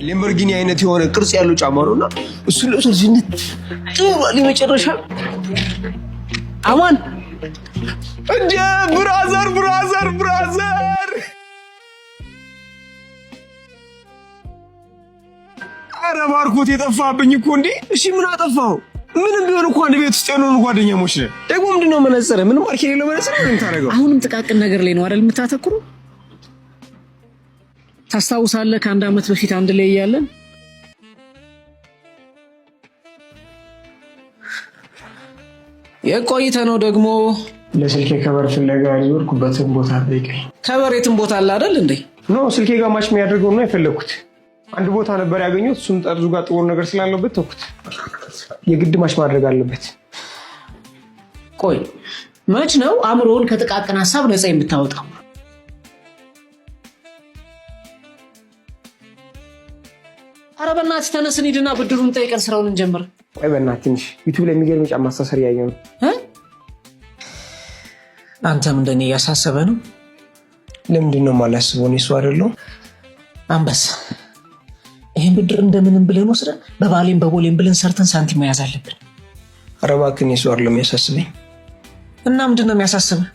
ሌምበርጊኒ አይነት የሆነ ቅርጽ ያለው ጫማ ነውና እሱ ለብሶ ዝንት ጥዋል መጨረሻ አማን እንደ ብራዘር አረ ባርኮት የጠፋብኝ እኮ እንዴ እሺ ምን አጠፋው ምንም ቢሆን እንኳን ቤት ውስጥ ያለውን ጓደኛሞች ነን ደግሞ ምንድነው መነጽር ምንም ማርኬ የሌለው መነጽር ምን ታረጋው አሁንም ጥቃቅን ነገር ላይ ነው አይደል የምታተኩሩ ታስታውሳለህ ከአንድ አመት በፊት አንድ ላይ ያያለን የቆይተ ነው ደግሞ ለስልኬ ከበር ፍለጋ ያልወርኩበትን ቦታ ጠይቀኝ ከበሬትን ቦታ አለ አይደል እንዴ ኖ ስልኬ ጋር ማች የሚያደርገው ነው የፈለኩት አንድ ቦታ ነበር ያገኘሁት እሱም ጠርዙ ጋር ጥሩ ነገር ስላለበት ተውኩት የግድ ማች ማድረግ አለበት ቆይ መች ነው አምሮን ከጥቃቅን ሐሳብ ነፃ የምታወጣው አረ በእናትህ ተነስን ሂድና ብድሩን ጠይቀን ስራውን እንጀምር ቆይ በእናትህ ትንሽ ዩቲዩብ ላይ የሚገርም ጫማ ማስተሰር ያየው ነው አንተም እንደኔ ያሳሰበ ነው ለምንድን ነው ማላስበው ነው እሱ አይደለም አንበሳ ይሄን ብድር እንደምንም ብለን ወስደን በባሌም በቦሌም ብለን ሰርተን ሳንቲም መያዝ አለብን ኧረ እባክህ እሱ አይደለም ያሳስበኝ እና ምንድን ነው የሚያሳስበው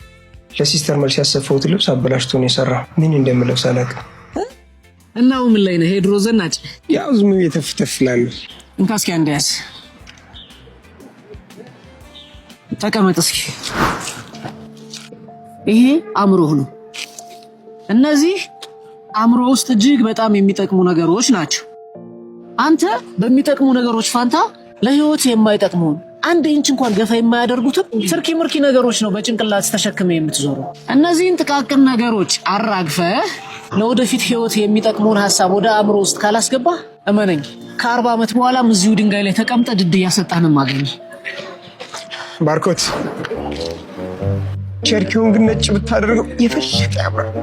ለሲስተር መልስ ያሰፈውት ልብስ አበላሽቶ ነው የሰራው ምን እንደምለብስ አላውቅም እና ምን ላይ ነው ሄድሮ ዘናጭ ያው ዝም የተፍተፍላል እንካስኪ አንዴያስ ተቀመጥ እስኪ ይሄ አምሮህ ነው እነዚህ አምሮ ውስጥ እጅግ በጣም የሚጠቅሙ ነገሮች ናቸው አንተ በሚጠቅሙ ነገሮች ፋንታ ለህይወት የማይጠቅሙ አንድ ኢንች እንኳን ገፋ የማያደርጉት ትርኪ ምርኪ ነገሮች ነው በጭንቅላት ተሸክመ የምትዞረው እነዚህን ጥቃቅን ነገሮች አራግፈ ለወደፊት ህይወት የሚጠቅሙን ሐሳብ ወደ አምሮ ውስጥ ካላስገባ እመነኝ ከ40 አመት በኋላ እዚሁ ድንጋይ ላይ ተቀምጠ ድድ ያሰጣንም ማገኝ ባርኮት ቸርኪውን ግን ነጭ ብታደርገው የፈለቀ ያምራል